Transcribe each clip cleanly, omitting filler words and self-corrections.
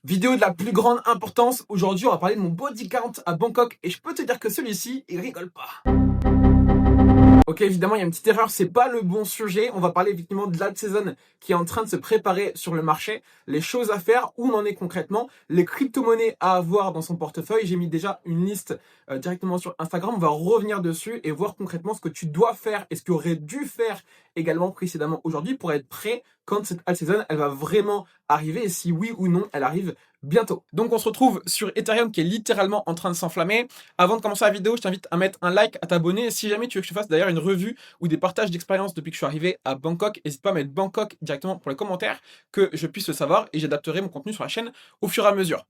Vidéo de la plus grande importance. Aujourd'hui, on va parler de mon body count à Bangkok et je peux te dire que celui-ci, il rigole pas. Ok, évidemment, il y a une petite erreur, c'est pas le bon sujet. On va parler effectivement de l'alt season qui est en train de se préparer sur le marché, les choses à faire, où on en est concrètement, les crypto-monnaies à avoir dans son portefeuille. J'ai mis déjà une liste directement sur Instagram. On va revenir dessus et voir concrètement ce que tu dois faire et ce que tu aurais dû faire également précédemment aujourd'hui pour être prêt quand cette alt season, elle va vraiment arriver et si oui ou non, elle arrive bientôt. Donc on se retrouve sur Ethereum qui est littéralement en train de s'enflammer. Avant de commencer la vidéo, je t'invite à mettre un like, à t'abonner. Si jamais tu veux que je te fasse d'ailleurs une revue ou des partages d'expérience depuis que je suis arrivé à Bangkok, n'hésite pas à mettre Bangkok directement pour les commentaires, que je puisse le savoir et j'adapterai mon contenu sur la chaîne au fur et à mesure.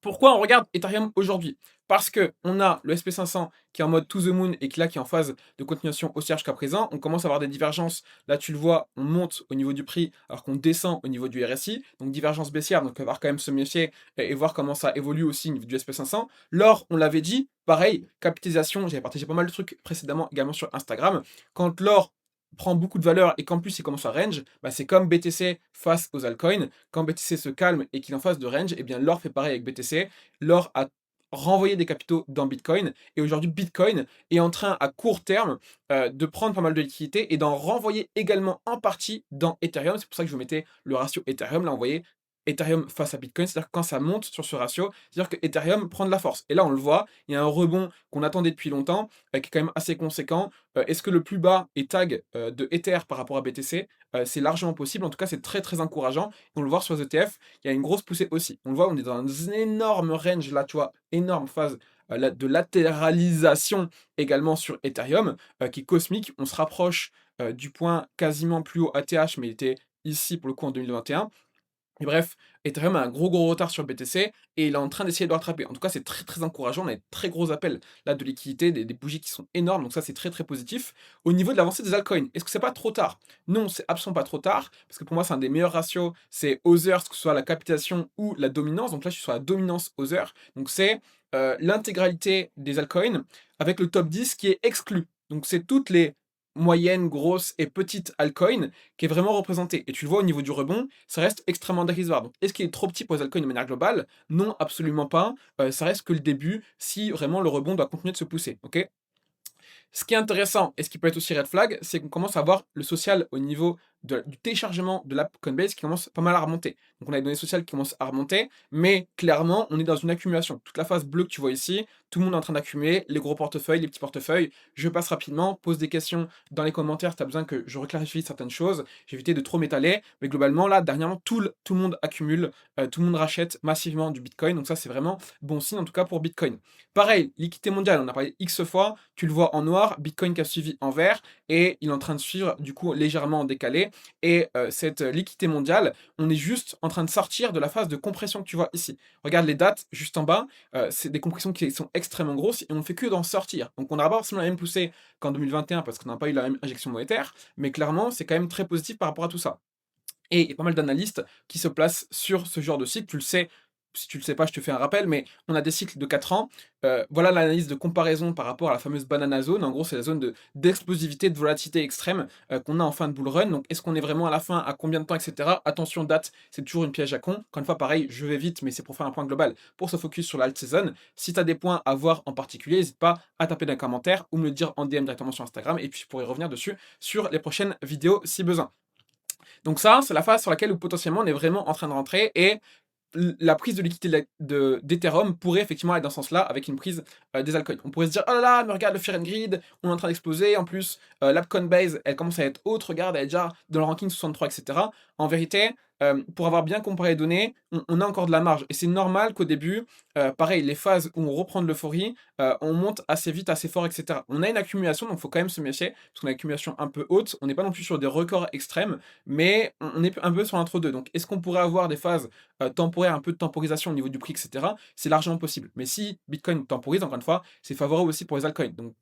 Pourquoi on regarde Ethereum aujourd'hui? Parce que on a le SP500 qui est en mode to the moon et qui là qui est en phase de continuation haussière jusqu'à présent. On commence à avoir des divergences. Là, tu le vois, on monte au niveau du prix alors qu'on descend au niveau du RSI. Donc divergence baissière, donc on va voir quand même se méfier et voir comment ça évolue aussi au niveau du SP500. L'or, on l'avait dit, pareil, capitalisation. J'avais partagé pas mal de trucs précédemment également sur Instagram. Quand l'or prend beaucoup de valeur et qu'en plus il commence à range, bah c'est comme BTC face aux altcoins. Quand BTC se calme et qu'il est en phase de range, eh bien l'or fait pareil avec BTC. L'or a renvoyé des capitaux dans Bitcoin et aujourd'hui Bitcoin est en train à court terme de prendre pas mal de liquidités et d'en renvoyer également en partie dans Ethereum. C'est pour ça que je vous mettais le ratio Ethereum. Là, vous voyez Ethereum face à Bitcoin, c'est-à-dire que quand ça monte sur ce ratio, c'est-à-dire que Ethereum prend de la force. Et là, on le voit, il y a un rebond qu'on attendait depuis longtemps, qui est quand même assez conséquent. Est-ce que le plus bas est tag de Ether par rapport à BTC? C'est largement possible. En tout cas, c'est très très encourageant. On le voit sur les ETF, il y a une grosse poussée aussi. On le voit, on est dans un énorme range là, tu vois, énorme phase de latéralisation également sur Ethereum, qui est cosmique. On se rapproche du point quasiment plus haut ATH, mais il était ici pour le coup en 2021. Et bref, Ethereum a un gros retard sur le BTC et il est en train d'essayer de le rattraper. En tout cas, c'est très encourageant. On a des très gros appels là de liquidité, des bougies qui sont énormes. Donc ça, c'est très positif. Au niveau de l'avancée des altcoins, est-ce que c'est pas trop tard? Non, c'est absolument pas trop tard. Parce que pour moi, c'est un des meilleurs ratios. C'est Others, que ce soit la capitalisation ou la dominance. Donc là, je suis sur la dominance Other. Donc c'est l'intégralité des altcoins avec le top 10 qui est exclu. Donc c'est toutes les moyenne, grosse et petite altcoin qui est vraiment représentée. Et tu le vois au niveau du rebond, ça reste extrêmement dérisoire. Donc, est-ce qu'il est trop petit pour les altcoins de manière globale? Non, absolument pas. Ça reste que le début si vraiment le rebond doit continuer de se pousser. Ok. Ce qui est intéressant, et ce qui peut être aussi red flag, c'est qu'on commence à voir le social au niveau du téléchargement de l'app Coinbase qui commence pas mal à remonter. Donc on a les données sociales qui commencent à remonter, mais clairement, on est dans une accumulation. Toute la phase bleue que tu vois ici, tout le monde est en train d'accumuler, les gros portefeuilles, les petits portefeuilles. Je passe rapidement, pose des questions dans les commentaires si tu as besoin que je reclarifie certaines choses. J'ai évité de trop m'étaler, mais globalement, là, dernièrement, tout le monde accumule, tout le monde rachète massivement du Bitcoin. Donc ça, c'est vraiment bon signe, en tout cas pour Bitcoin. Pareil, liquidité mondiale, on a parlé X fois, tu le vois en noir, Bitcoin qui a suivi en vert, et il est en train de suivre du coup légèrement en décalé. Et cette liquidité mondiale, on est juste en train de sortir de la phase de compression que tu vois ici. Regarde les dates juste en bas, c'est des compressions qui sont extrêmement grosses et on ne fait que d'en sortir. Donc on n'aura pas forcément la même poussée qu'en 2021 parce qu'on n'a pas eu la même injection monétaire, mais clairement c'est quand même très positif par rapport à tout ça. Et il y a pas mal d'analystes qui se placent sur ce genre de cycle. Tu le sais, si tu le sais pas, je te fais un rappel, mais on a des cycles de 4 ans. Voilà l'analyse de comparaison par rapport à la fameuse banana zone. En gros, c'est la zone d'explosivité, de volatilité extrême qu'on a en fin de bull run. Donc, est-ce qu'on est vraiment à la fin, à combien de temps, etc. Attention, date, c'est toujours une piège à con. Encore une fois, pareil, je vais vite, mais c'est pour faire un point global, pour se focus sur l'alt season. Si tu as des points à voir en particulier, n'hésite pas à taper dans les commentaires ou me le dire en DM directement sur Instagram, et puis je pourrai revenir dessus sur les prochaines vidéos si besoin. Donc ça, c'est la phase sur laquelle où potentiellement on est vraiment en train de rentrer et la prise de liquidité d'Ethereum pourrait effectivement aller dans ce sens-là avec une prise des altcoins. On pourrait se dire, oh là là, mais regarde le Fear and Greed, on est en train d'exploser, en plus l'app Coinbase, elle commence à être haute, regarde, elle est déjà dans le ranking 63, etc. En vérité, pour avoir bien comparé les données, on a encore de la marge. Et c'est normal qu'au début, pareil, les phases où on reprend de l'euphorie, on monte assez vite, assez fort, etc. On a une accumulation, donc il faut quand même se méfier, parce qu'on a une accumulation un peu haute, on n'est pas non plus sur des records extrêmes, mais on est un peu sur l'entre-deux. Donc est-ce qu'on pourrait avoir des phases temporaires, un peu de temporisation au niveau du prix, etc. C'est largement possible. Mais si Bitcoin temporise, encore une fois, c'est favorable aussi pour les altcoins. Donc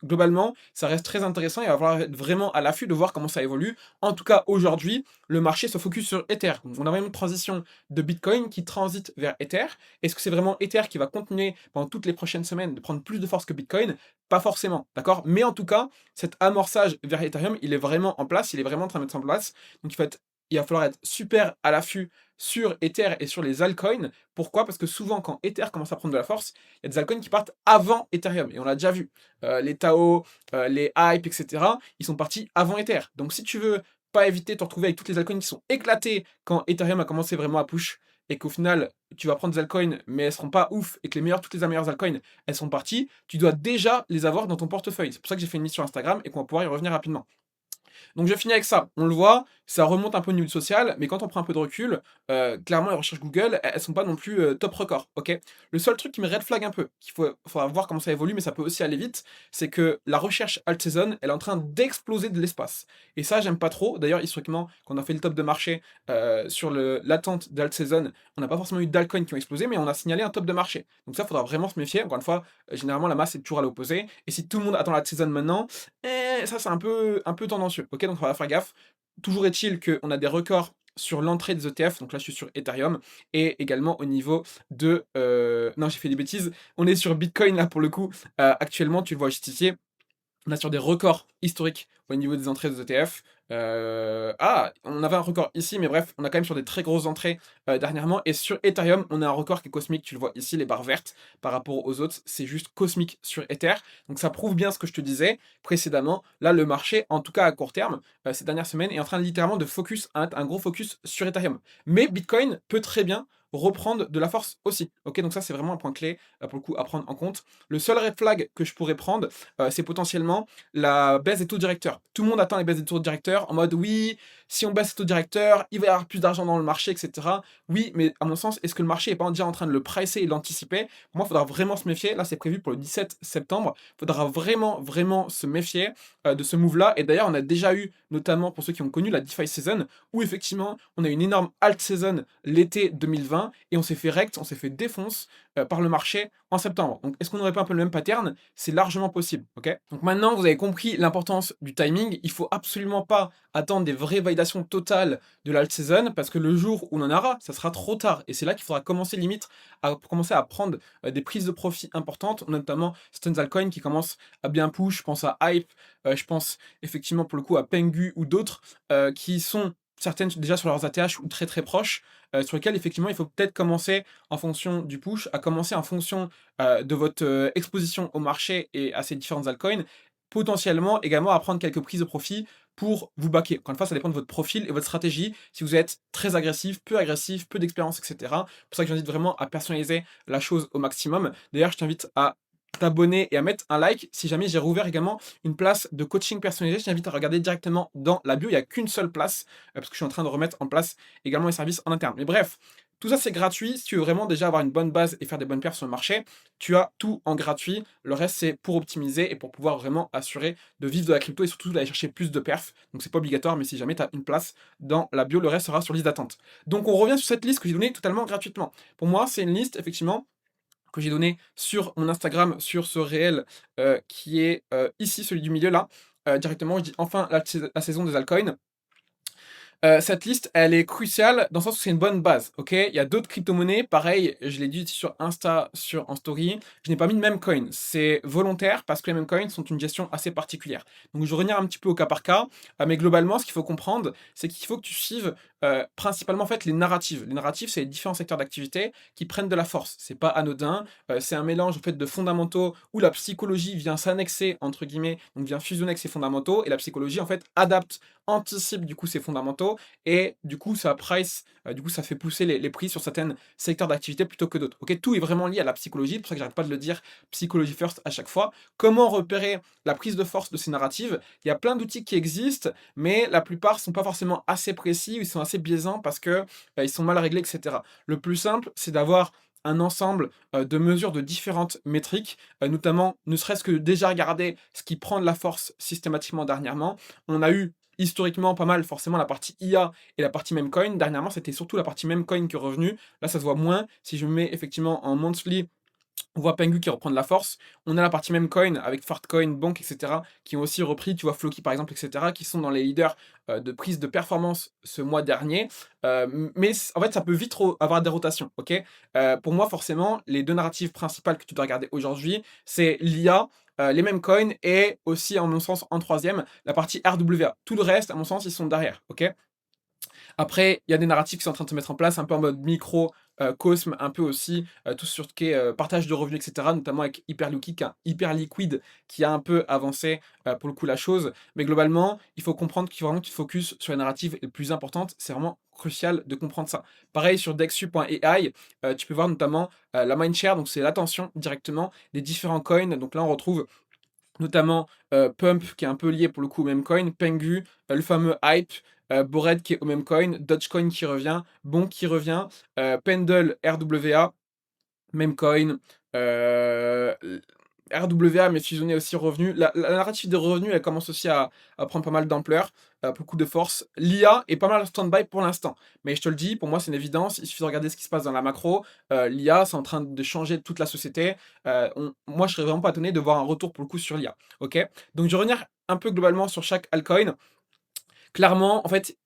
globalement, ça reste très intéressant et il va falloir être vraiment à l'affût de voir comment ça évolue. En tout cas, aujourd'hui, le marché se focus sur Ether. Donc, on a vraiment une transition de Bitcoin qui transite vers Ether. Est-ce que c'est vraiment Ether qui va continuer pendant toutes les prochaines semaines de prendre plus de force que Bitcoin? Pas forcément, d'accord? Mais en tout cas, cet amorçage vers Ethereum, il est vraiment en place, il est vraiment en train de mettre en place. Donc il va falloir être super à l'affût sur Ether et sur les altcoins. Pourquoi? Parce que souvent, quand Ether commence à prendre de la force, il y a des altcoins qui partent avant Ethereum. Et on l'a déjà vu. Les Tao, les Hype, etc., ils sont partis avant Ether. Donc si tu veux pas éviter de te retrouver avec toutes les altcoins qui sont éclatées quand Ethereum a commencé vraiment à push, et qu'au final, tu vas prendre des altcoins, mais elles seront pas ouf, et que toutes les meilleures altcoins, elles sont parties, tu dois déjà les avoir dans ton portefeuille. C'est pour ça que j'ai fait une mise sur Instagram et qu'on va pouvoir y revenir rapidement. Donc je finis avec ça. On le voit, ça remonte un peu au niveau social, mais quand on prend un peu de recul, clairement les recherches Google, elles sont pas non plus top record, ok. Le seul truc qui me red flag un peu, faudra voir comment ça évolue, mais ça peut aussi aller vite, c'est que la recherche alt season, elle est en train d'exploser de l'espace. Et ça, j'aime pas trop. D'ailleurs, historiquement, quand on a fait le top de marché sur l'attente d'alt season, on n'a pas forcément eu d'altcoins qui ont explosé, mais on a signalé un top de marché. Donc ça, faudra vraiment se méfier. Encore une fois, généralement la masse est toujours à l'opposé. Et si tout le monde attend l'alt season maintenant, ça c'est un peu tendancieux. Ok, donc on va faire gaffe. Toujours est-il qu'on a des records sur l'entrée des ETF, donc là je suis sur Ethereum, et également au niveau de... non, j'ai fait des bêtises, on est sur Bitcoin là pour le coup, actuellement tu le vois justifié, on a sur des records historiques au niveau des entrées des ETF. On avait un record ici, mais bref, on a quand même sur des très grosses entrées dernièrement. Et sur Ethereum, on a un record qui est cosmique. Tu le vois ici, les barres vertes par rapport aux autres, c'est juste cosmique sur Ether. Donc ça prouve bien ce que je te disais précédemment. Là, le marché, en tout cas à court terme, ces dernières semaines, est en train littéralement de focus, un gros focus sur Ethereum. Mais Bitcoin peut très bien reprendre de la force aussi. Ok, donc ça c'est vraiment un point clé pour le coup à prendre en compte. Le seul red flag que je pourrais prendre, c'est potentiellement la baisse des taux directeurs. Tout le monde attend les baisses des taux directeurs en mode oui, si on baisse les taux directeurs, il va y avoir plus d'argent dans le marché, etc. Oui, mais à mon sens, est-ce que le marché n'est pas déjà en train de le pricer et de l'anticiper? Pour moi, il faudra vraiment se méfier. Là, c'est prévu pour le 17 septembre. Il faudra vraiment, vraiment se méfier de ce move-là. Et d'ailleurs, on a déjà eu, notamment pour ceux qui ont connu la DeFi season, où effectivement, on a eu une énorme alt season l'été 2020 et on s'est fait rect, on s'est fait défonce par le marché en septembre. Donc, est-ce qu'on n'aurait pas un peu le même pattern? C'est largement possible, ok? Donc maintenant, vous avez compris l'importance du timing. Il faut absolument pas attendre des vraies validations totales de l'alt season parce que le jour où on en aura, ça sera trop tard. Et c'est là qu'il faudra commencer limite à commencer à prendre des prises de profit importantes, notamment certaines altcoins qui commencent à bien push. Je pense à Hype, je pense effectivement pour le coup à Pengu ou d'autres qui sont certaines déjà sur leurs ATH ou très très proches, sur lesquelles effectivement il faut peut-être commencer en fonction du push, à commencer en fonction de votre exposition au marché et à ces différentes altcoins, potentiellement également à prendre quelques prises de profit pour vous backer. Encore une fois, ça dépend de votre profil et votre stratégie. Si vous êtes très agressif, peu d'expérience, etc. C'est pour ça que j'invite vraiment à personnaliser la chose au maximum. D'ailleurs, je t'invite à t'abonner et à mettre un like si jamais j'ai rouvert également une place de coaching personnalisé. Je t'invite à regarder directement dans la bio. Il n'y a qu'une seule place parce que je suis en train de remettre en place également les services en interne. Mais bref, tout ça c'est gratuit. Si tu veux vraiment déjà avoir une bonne base et faire des bonnes perfs sur le marché, tu as tout en gratuit. Le reste c'est pour optimiser et pour pouvoir vraiment assurer de vivre de la crypto et surtout d'aller chercher plus de perfs. Donc c'est pas obligatoire, mais si jamais tu as une place dans la bio, le reste sera sur liste d'attente. Donc on revient sur cette liste que j'ai donnée totalement gratuitement. Pour moi, c'est une liste effectivement que j'ai donné sur mon Instagram, sur ce réel qui est ici, celui du milieu là. Directement, je dis enfin la saison des altcoins. Cette liste, elle est cruciale dans le sens où c'est une bonne base, ok? Il y a d'autres crypto-monnaies, pareil, je l'ai dit sur Insta, en story, je n'ai pas mis de même coin. C'est volontaire parce que les mêmes coins sont une gestion assez particulière. Donc je vais revenir un petit peu au cas par cas, mais globalement, ce qu'il faut comprendre, c'est qu'il faut que tu suives principalement en fait les narratives. Les narratives, c'est les différents secteurs d'activité qui prennent de la force. C'est pas anodin, c'est un mélange en fait de fondamentaux où la psychologie vient s'annexer entre guillemets, donc vient fusionner avec ses fondamentaux et la psychologie en fait adapte, anticipe du coup ces fondamentaux et du coup ça price, du coup ça fait pousser les prix sur certains secteurs d'activité plutôt que d'autres. Ok, tout est vraiment lié à la psychologie, c'est pour ça que j'arrête pas de le dire, psychologie first à chaque fois. Comment repérer la prise de force de ces narratives? Il y a plein d'outils qui existent, mais la plupart sont pas forcément assez précis, ou ils sont assez biaisants parce que ils sont mal réglés, etc. Le plus simple, c'est d'avoir un ensemble de mesures de différentes métriques, notamment ne serait-ce que déjà regarder ce qui prend de la force systématiquement dernièrement. On a eu historiquement pas mal forcément la partie IA et la partie memecoin. Dernièrement, c'était surtout la partie memecoin qui est revenue. Là, ça se voit moins. Si je mets effectivement en monthly, on voit Pengu qui reprend de la force. On a la partie memecoin avec Fartcoin, Bonk, etc. qui ont aussi repris. Tu vois Floki par exemple, etc. qui sont dans les leaders de prise de performance ce mois dernier. Mais en fait, ça peut vite avoir des rotations. Ok, pour moi, forcément, les deux narratives principales que tu dois regarder aujourd'hui, c'est l'IA, les mêmes coins et aussi, en mon sens, en troisième, la partie RWA. Tout le reste, à mon sens, ils sont derrière. Ok. Après, il y a des narratifs qui sont en train de se mettre en place, un peu en mode micro, cosme, un peu aussi, tout sur ce qui est, partage de revenus et cetera, notamment avec Hyperliquid qui a un peu avancé, pour le coup la chose. Mais globalement, il faut comprendre qu'il faut vraiment que tu te focuses sur les narratives les plus importantes. C'est vraiment crucial de comprendre ça. Pareil sur Dexu.ai, tu peux voir notamment, la mindshare, donc c'est l'attention directement des différents coins. Donc là, on retrouve notamment Pump qui est un peu lié pour le coup au même coin, Pengu, le fameux Hype, Bored qui est au même coin, Dogecoin qui revient, Bon qui revient, Pendle RWA, même coin, RWA mais fusionné aussi revenu. La narrative des revenus elle commence aussi à prendre pas mal d'ampleur, beaucoup de force. L'IA est pas mal en stand-by pour l'instant, mais je te le dis, pour moi c'est une évidence, il suffit de regarder ce qui se passe dans la macro. L'IA c'est en train de changer toute la société. Moi je serais vraiment pas étonné de voir un retour pour le coup sur l'IA. Ok. Donc je vais revenir un peu globalement sur chaque altcoin. Clairement, en fait,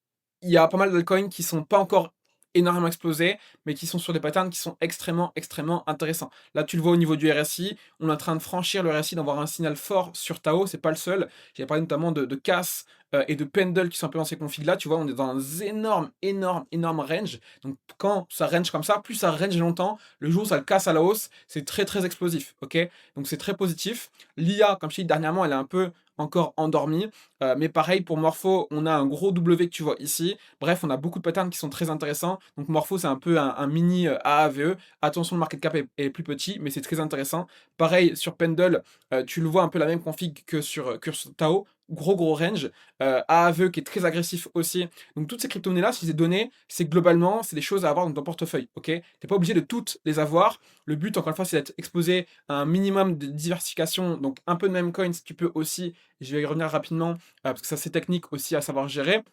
il y a pas mal d'altcoins qui sont pas encore énormément explosés, mais qui sont sur des patterns qui sont extrêmement, extrêmement intéressants. Là, tu le vois au niveau du RSI, on est en train de franchir le RSI, d'avoir un signal fort sur Tao, c'est pas le seul. J'ai parlé notamment de Cass et de Pendle qui sont un peu dans ces configs-là. Tu vois, on est dans un énorme, énorme, énorme range. Donc, quand ça range comme ça, plus ça range longtemps, le jour où ça le casse à la hausse, c'est très, très explosif. Ok. Donc, c'est très positif. L'IA, comme je t'ai dit dernièrement, elle est un peu encore endormie. Mais pareil pour Morpho, on a un gros W que tu vois ici. Bref, on a beaucoup de patterns qui sont très intéressants. Donc Morpho, c'est un peu un mini AAVE. Attention, le market cap est plus petit, mais c'est très intéressant. Pareil sur Pendle, tu le vois un peu la même config que sur Tao. Gros range. AAVE qui est très agressif aussi. Donc toutes ces crypto-monnaies-là, si c'est donné, c'est globalement, c'est des choses à avoir dans ton portefeuille. Ok. T'es pas obligé de toutes les avoir. Le but, encore une fois, c'est d'être exposé à un minimum de diversification. Donc un peu de même coin si tu peux aussi. Je vais y revenir rapidement parce que ça c'est technique aussi à savoir gérer.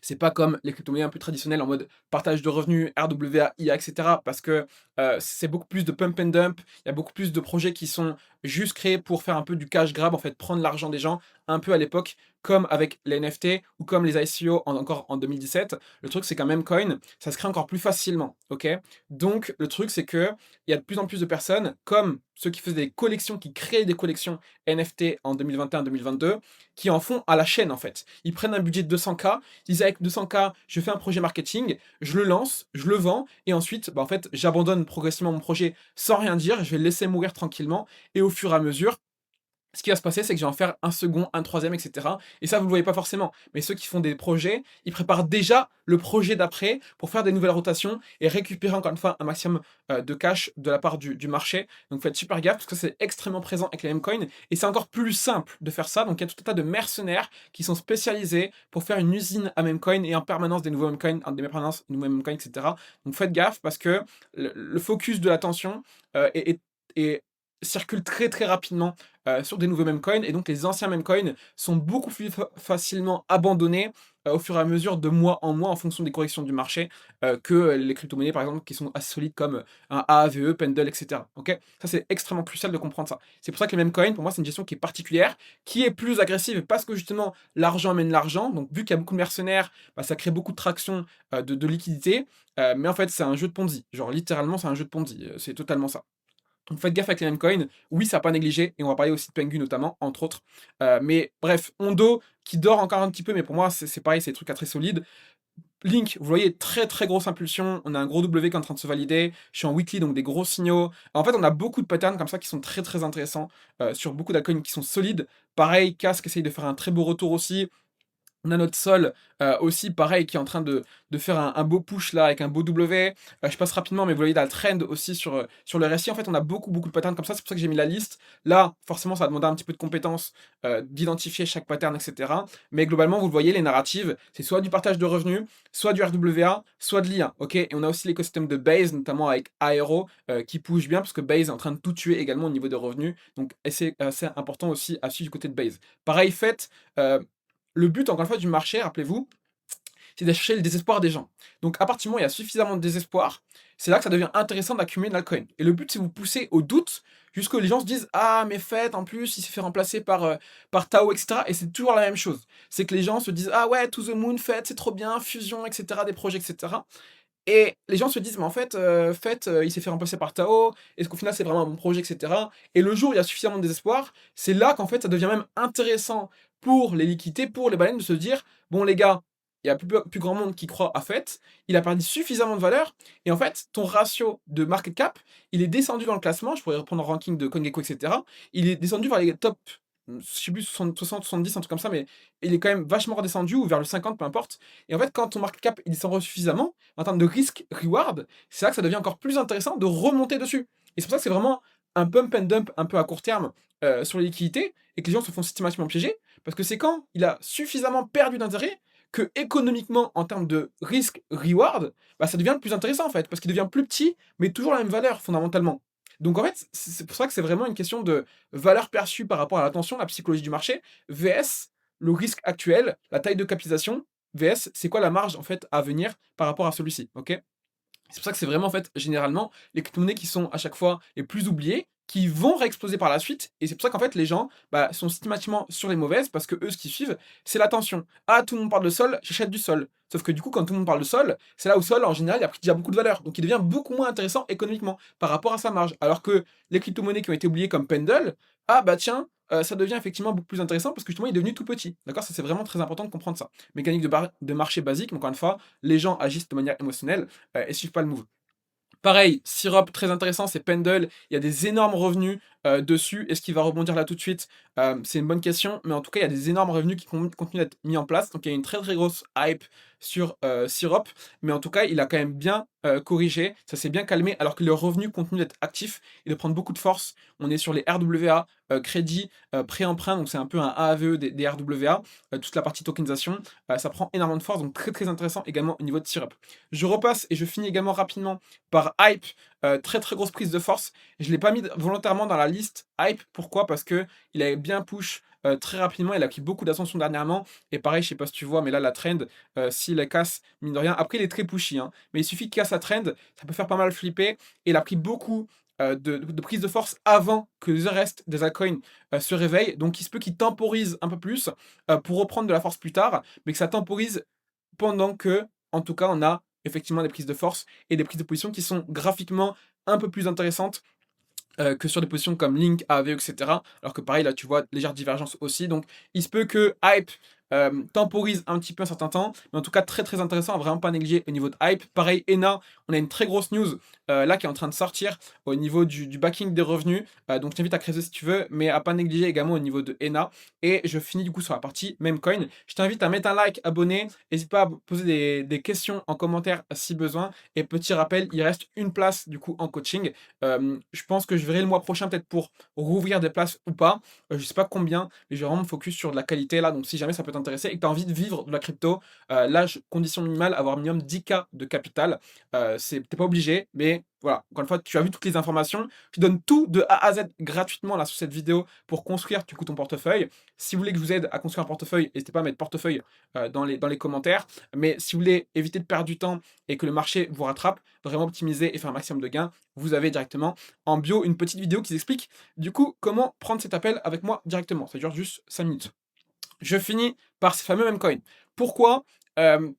C'est pas comme les crypto-monnaies un peu traditionnelles en mode partage de revenus, RWA, IA, etc. Parce que c'est beaucoup plus de pump and dump. Il y a beaucoup plus de projets qui sont juste créés pour faire un peu du cash grab, en fait, prendre l'argent des gens, un peu à l'époque, comme avec les NFT ou comme les ICO encore en 2017. Le truc, c'est qu'un même coin, ça se crée encore plus facilement. Ok. Donc, le truc, c'est que il y a de plus en plus de personnes, comme ceux qui faisaient des collections, qui créaient des collections NFT en 2021-2022, qui en font à la chaîne, en fait. Ils prennent un budget de 200K, ils disent avec 200K, je fais un projet marketing, je le lance, je le vends, et ensuite, en fait, j'abandonne progressivement mon projet sans rien dire, je vais le laisser mourir tranquillement, et au fur et à mesure, ce qui va se passer, c'est que je vais en faire un second, un troisième, etc. Et ça, vous le voyez pas forcément. Mais ceux qui font des projets, ils préparent déjà le projet d'après pour faire des nouvelles rotations et récupérer encore une fois un maximum de cash de la part du marché. Donc faites super gaffe parce que c'est extrêmement présent avec les memecoins et c'est encore plus simple de faire ça. Donc il y a tout un tas de mercenaires qui sont spécialisés pour faire une usine à memecoin et en permanence des nouveaux memecoins, des permanences, des nouveaux memecoins, etc. Donc faites gaffe parce que le focus de l'attention est circule très très rapidement sur des nouveaux memecoins et donc les anciens memecoins sont beaucoup plus facilement abandonnés au fur et à mesure de mois en mois en fonction des corrections du marché que les crypto-monnaies par exemple qui sont assez solides comme un AAVE, Pendle, etc. Ok. Ça c'est extrêmement crucial de comprendre ça. C'est pour ça que les memecoins pour moi c'est une gestion qui est particulière, qui est plus agressive parce que justement l'argent amène l'argent. Donc vu qu'il y a beaucoup de mercenaires, bah, ça crée beaucoup de traction de liquidité. Mais en fait c'est un jeu de Ponzi. Genre littéralement c'est un jeu de Ponzi. C'est totalement ça. Donc faites gaffe avec les memecoins. Oui, ça n'a pas négligé. Et on va parler aussi de Pengu notamment, entre autres. Mais bref, Ondo qui dort encore un petit peu, mais pour moi, c'est pareil, c'est des trucs à très solides. Link, vous voyez, très très grosse impulsion. On a un gros W qui est en train de se valider. Je suis en weekly, donc des gros signaux. En fait, on a beaucoup de patterns comme ça qui sont très très intéressants sur beaucoup d'altcoins qui sont solides. Pareil, Casque essaye de faire un très beau retour aussi. On a notre sol aussi, pareil, qui est en train de faire un beau push là avec un beau W. Je passe rapidement, mais vous voyez la trend aussi sur le RSI. En fait, on a beaucoup de patterns comme ça. C'est pour ça que j'ai mis la liste. Là, forcément, ça va demander un petit peu de compétences d'identifier chaque pattern, etc. Mais globalement, vous le voyez, les narratives, c'est soit du partage de revenus, soit du RWA, soit de l'IA. Ok. Et on a aussi l'écosystème de Base, notamment avec Aero, qui push bien, parce que Base est en train de tout tuer également au niveau des revenus. Donc, c'est assez important aussi à suivre du côté de Base. Pareil, faites. Le but, encore une fois, du marché, rappelez-vous, c'est d'aller chercher le désespoir des gens. Donc, à partir du moment où il y a suffisamment de désespoir, c'est là que ça devient intéressant d'accumuler de l'altcoin. Et le but, c'est de vous pousser au doute jusqu'à ce que les gens se disent ah, mais faites, en plus, il s'est fait remplacer par Tao, etc. Et c'est toujours la même chose. C'est que les gens se disent ah ouais, To the Moon, faites, c'est trop bien, fusion, etc., des projets, etc. Et les gens se disent, mais en fait, il s'est fait remplacer par Tao, est-ce qu'au final c'est vraiment un bon projet, etc. Et le jour où il y a suffisamment de désespoir, c'est là qu'en fait ça devient même intéressant pour les liquidités, pour les baleines de se dire, bon les gars, il il y a plus grand monde qui croit à fait, il a perdu suffisamment de valeur et en fait, ton ratio de market cap, il est descendu dans le classement, je pourrais reprendre le ranking de CoinGecko et cetera. Il est descendu vers les top, je sais plus 60-70, un truc comme ça, mais il est quand même vachement redescendu ou vers le 50, peu importe et en fait, quand ton market cap, il descend suffisamment, en termes de risk reward, c'est là que ça devient encore plus intéressant de remonter dessus et c'est pour ça que c'est vraiment un pump and dump un peu à court terme, sur les liquidités et que les gens se font systématiquement piéger parce que c'est quand il a suffisamment perdu d'intérêt que économiquement, en termes de risk reward, bah, ça devient le plus intéressant en fait, parce qu'il devient plus petit, mais toujours la même valeur fondamentalement. Donc en fait, c'est pour ça que c'est vraiment une question de valeur perçue par rapport à l'attention, la psychologie du marché, vs le risque actuel, la taille de capitalisation, vs c'est quoi la marge en fait à venir par rapport à celui-ci, ok? C'est pour ça que c'est vraiment, en fait, généralement, les crypto-monnaies qui sont à chaque fois les plus oubliées, qui vont réexploser par la suite. Et c'est pour ça qu'en fait, les gens bah, sont systématiquement sur les mauvaises parce que eux, ce qu'ils suivent, c'est l'attention. Ah, tout le monde parle de sol, j'achète du sol. Sauf que du coup, quand tout le monde parle de sol, c'est là où sol, en général, il a pris déjà beaucoup de valeur. Donc il devient beaucoup moins intéressant économiquement par rapport à sa marge. Alors que les crypto-monnaies qui ont été oubliées comme Pendle, ah bah tiens, ça devient effectivement beaucoup plus intéressant parce que justement, il est devenu tout petit. D'accord? Ça, c'est vraiment très important de comprendre ça. Mécanique de marché basique, mais encore une fois, les gens agissent de manière émotionnelle et suivent pas le move. Pareil, Syrup, très intéressant, c'est Pendle. Il y a des énormes revenus dessus. Est-ce qu'il va rebondir là tout de suite? C'est une bonne question, mais en tout cas, il y a des énormes revenus qui continuent d'être mis en place. Donc, il y a une très très grosse hype sur Syrup, mais en tout cas, il a quand même bien corrigé. Ça s'est bien calmé, alors que le revenu continue d'être actif et de prendre beaucoup de force. On est sur les RWA, crédit, pré-emprunt, donc c'est un peu un AAVE des RWA, toute la partie tokenisation. Ça prend énormément de force, donc très très intéressant également au niveau de Syrup. Je repasse et je finis également rapidement par Hype, très très grosse prise de force. Je ne l'ai pas mis volontairement dans la liste Hype, pourquoi? Parce que il avait bien push très rapidement, il a pris beaucoup d'ascension dernièrement, et pareil, je sais pas si tu vois, mais là la trend, s'il la casse, mine de rien, après il est très pushy, hein, mais il suffit qu'il casse la trend, ça peut faire pas mal flipper, et il a pris beaucoup de prise de force avant que le reste des altcoins se réveille, donc il se peut qu'il temporise un peu plus pour reprendre de la force plus tard, mais que ça temporise pendant que, en tout cas, on a effectivement des prises de force et des prises de position qui sont graphiquement un peu plus intéressantes que sur des positions comme Link, AV, etc. Alors que pareil, là, tu vois, légère divergence aussi. Donc, il se peut que Hype temporise un petit peu un certain temps, mais en tout cas, très très intéressant, à vraiment pas négliger au niveau de Hype. Pareil, ENA, on a une très grosse news là qui est en train de sortir au niveau du backing des revenus. Donc, je t'invite à creuser si tu veux, mais à pas négliger également au niveau de ENA. Et je finis du coup sur la partie Memecoin. Je t'invite à mettre un like, abonner. N'hésite pas à poser des questions en commentaire si besoin. Et petit rappel, il reste une place du coup en coaching. Je pense que je verrai le mois prochain peut-être pour rouvrir des places ou pas. Je sais pas combien, mais je vais vraiment me focus sur de la qualité là. Donc si jamais ça peut t'intéresser et que tu as envie de vivre de la crypto, là, condition minimale, avoir minimum 10K de capital. T'es pas obligé, mais voilà, encore une fois, tu as vu toutes les informations. Je donne tout de A à Z gratuitement là sur cette vidéo pour construire du coup ton portefeuille. Si vous voulez que je vous aide à construire un portefeuille, n'hésitez pas à mettre portefeuille dans les commentaires. Mais si vous voulez éviter de perdre du temps et que le marché vous rattrape, vraiment optimiser et faire un maximum de gains, vous avez directement en bio une petite vidéo qui explique du coup comment prendre cet appel avec moi directement. Ça dure juste 5 minutes. Je finis par ces fameux meme coins. Pourquoi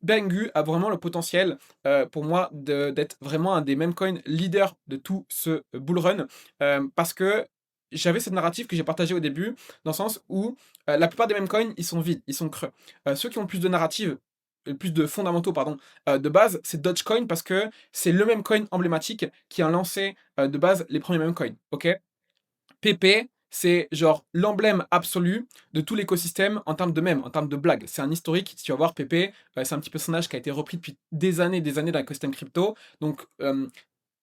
Bengu a vraiment le potentiel pour moi d'être vraiment un des meme coins leaders de tout ce bull run parce que j'avais cette narrative que j'ai partagée au début dans le sens où la plupart des meme coins ils sont vides, ils sont creux. Ceux qui ont le plus de narrative, le plus de fondamentaux pardon, de base, c'est Dogecoin parce que c'est le meme coin emblématique qui a lancé de base les premiers meme coins. Ok, PP, c'est genre l'emblème absolu de tout l'écosystème en termes de mème, en termes de blague. C'est un historique, si tu vas voir PP, c'est un petit personnage qui a été repris depuis des années dans l'écosystème crypto. Donc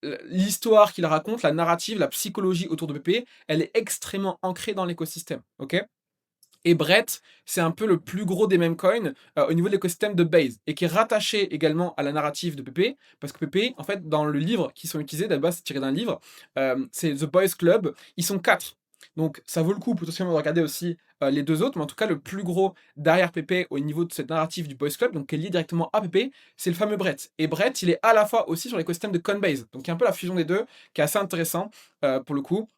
l'histoire qu'il raconte, la narrative, la psychologie autour de PP, elle est extrêmement ancrée dans l'écosystème. Ok, et Brett, c'est un peu le plus gros des meme coins au niveau de l'écosystème de Base et qui est rattaché également à la narrative de PP parce que PP, en fait, dans le livre qui sont utilisés, d'abord c'est tiré d'un livre, c'est The Boys Club, ils sont 4. Donc ça vaut le coup potentiellement de regarder aussi les deux autres, mais en tout cas le plus gros derrière PP au niveau de cette narrative du Boys Club, donc qui est lié directement à PP, c'est le fameux Brett. Et Brett, il est à la fois aussi sur l'écosystème de Coinbase, donc il y a un peu la fusion des deux qui est assez intéressant pour le coup.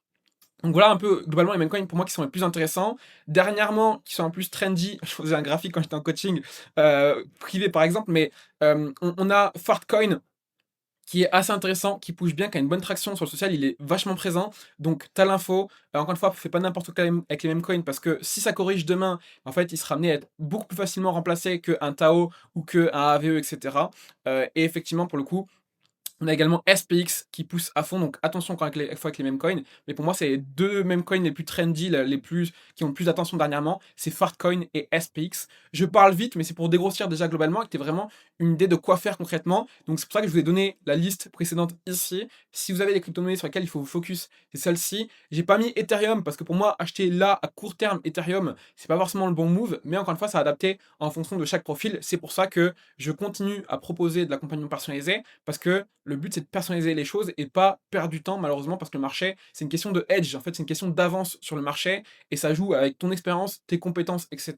Donc voilà un peu globalement les meme coins pour moi qui sont les plus intéressants. Dernièrement, qui sont un plus trendy, je faisais un graphique quand j'étais en coaching privé par exemple, mais on a Fartcoin qui est assez intéressant, qui push bien, qui a une bonne traction sur le social, il est vachement présent. Donc tu as l'info. Encore une fois, fais pas n'importe quoi avec les mêmes coins parce que si ça corrige demain, en fait, il sera amené à être beaucoup plus facilement remplacé qu'un Tao ou qu'un AVE, etc. Et effectivement, pour le coup, on a également SPX qui pousse à fond, donc attention quand avec les mêmes coins. Mais pour moi, c'est les deux mêmes coins les plus trendy, qui ont le plus d'attention dernièrement. C'est Fartcoin et SPX. Je parle vite, mais c'est pour dégrossir déjà globalement et que tu aies vraiment une idée de quoi faire concrètement. Donc c'est pour ça que je vous ai donné la liste précédente ici. Si vous avez des crypto-monnaies sur lesquelles il faut vous focus, c'est celle-ci. J'ai pas mis Ethereum parce que pour moi, acheter là à court terme Ethereum, c'est pas forcément le bon move. Mais encore une fois, ça adapté en fonction de chaque profil. C'est pour ça que je continue à proposer de l'accompagnement personnalisé parce que le but, c'est de personnaliser les choses et pas perdre du temps, malheureusement, parce que le marché, c'est une question de edge. En fait, c'est une question d'avance sur le marché et ça joue avec ton expérience, tes compétences, etc.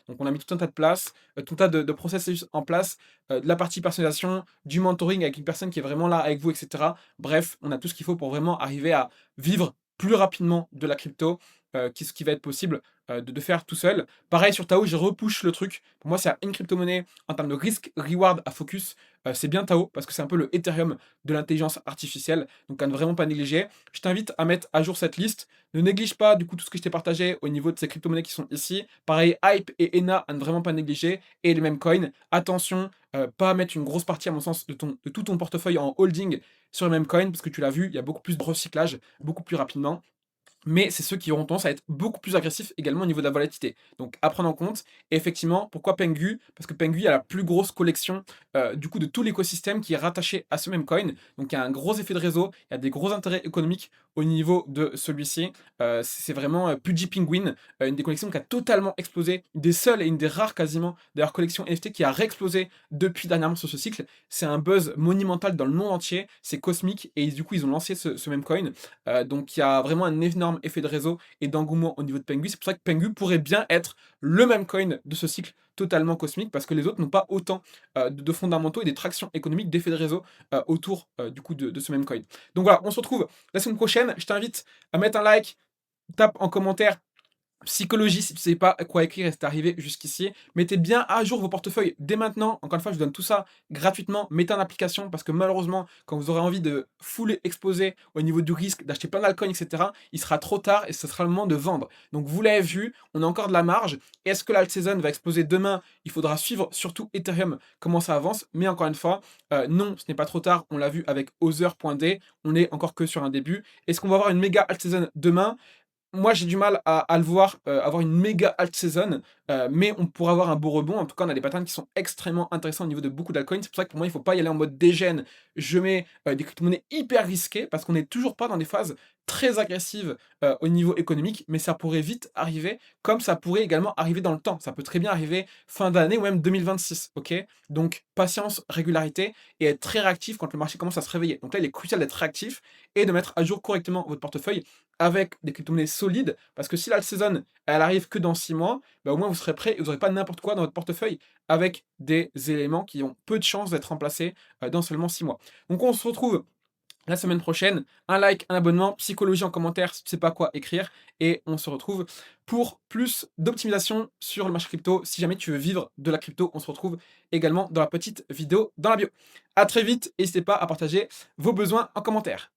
Donc, on a mis tout un tas de places, tout un tas de processus en place, de la partie personnalisation, du mentoring avec une personne qui est vraiment là avec vous, etc. Bref, on a tout ce qu'il faut pour vraiment arriver à vivre plus rapidement de la crypto, ce qui va être possible de faire tout seul. Pareil sur Tao, je repush le truc. Pour moi, c'est une crypto-monnaie en termes de risque-reward à focus. C'est bien Tao parce que c'est un peu le Ethereum de l'intelligence artificielle. Donc à ne vraiment pas négliger. Je t'invite à mettre à jour cette liste. Ne néglige pas du coup tout ce que je t'ai partagé au niveau de ces crypto-monnaies qui sont ici. Pareil, Hype et ENA à ne vraiment pas négliger. Et les mêmes coins. Attention, pas mettre une grosse partie à mon sens de tout ton portefeuille en holding sur les mêmes coins parce que tu l'as vu, il y a beaucoup plus de recyclage, beaucoup plus rapidement. Mais c'est ceux qui auront tendance à être beaucoup plus agressifs également au niveau de la volatilité. Donc à prendre en compte. Et effectivement, pourquoi Pengu? Parce que Pengu a la plus grosse collection du coup de tout l'écosystème qui est rattaché à ce même coin. Donc il y a un gros effet de réseau, il y a des gros intérêts économiques au niveau de celui-ci. C'est vraiment Pudgy Penguin, une des collections qui a totalement explosé, une des seules et une des rares quasiment d'ailleurs collection NFT qui a réexplosé depuis dernièrement sur ce cycle. C'est un buzz monumental dans le monde entier, c'est cosmique et du coup ils ont lancé ce même coin. Donc il y a vraiment un énorme effet de réseau et d'engouement au niveau de Pengu. C'est pour ça que Pengu pourrait bien être le même coin de ce cycle totalement cosmique parce que les autres n'ont pas autant de fondamentaux et des tractions économiques d'effets de réseau autour du coup de ce même coin. Donc voilà, on se retrouve la semaine prochaine. Je t'invite à mettre un like, tape en commentaire psychologie, si tu ne sais pas quoi écrire et c'est arrivé jusqu'ici, mettez bien à jour vos portefeuilles dès maintenant. Encore une fois, je vous donne tout ça gratuitement. Mettez en application parce que malheureusement, quand vous aurez envie de full exposer au niveau du risque, d'acheter plein d'alcool, etc., il sera trop tard et ce sera le moment de vendre. Donc vous l'avez vu, on a encore de la marge. Est-ce que l'alt season va exploser demain? Il faudra suivre surtout Ethereum, comment ça avance. Mais encore une fois, non, ce n'est pas trop tard. On l'a vu avec Other.d. On est encore que sur un début. Est-ce qu'on va avoir une méga alt season demain? Moi, j'ai du mal à le voir avoir une méga alt season, mais on pourrait avoir un beau rebond. En tout cas, on a des patterns qui sont extrêmement intéressants au niveau de beaucoup d'altcoins. C'est pour ça que pour moi, il ne faut pas y aller en mode dégène. Je mets des crypto-monnaies hyper risquées parce qu'on n'est toujours pas dans des phases très agressives au niveau économique, mais ça pourrait vite arriver, comme ça pourrait également arriver dans le temps. Ça peut très bien arriver fin d'année ou même 2026, ok? Donc, patience, régularité et être très réactif quand le marché commence à se réveiller. Donc là, il est crucial d'être réactif et de mettre à jour correctement votre portefeuille avec des crypto-monnaies solides, parce que si la saison, elle arrive que dans 6 mois, bah, au moins vous serez prêt et vous n'aurez pas n'importe quoi dans votre portefeuille avec des éléments qui ont peu de chances d'être remplacés dans seulement 6 mois. Donc on se retrouve la semaine prochaine. Un like, un abonnement, psychologie en commentaire si tu ne sais pas quoi écrire, et on se retrouve pour plus d'optimisation sur le marché crypto. Si jamais tu veux vivre de la crypto, on se retrouve également dans la petite vidéo dans la bio. À très vite, n'hésitez pas à partager vos besoins en commentaire.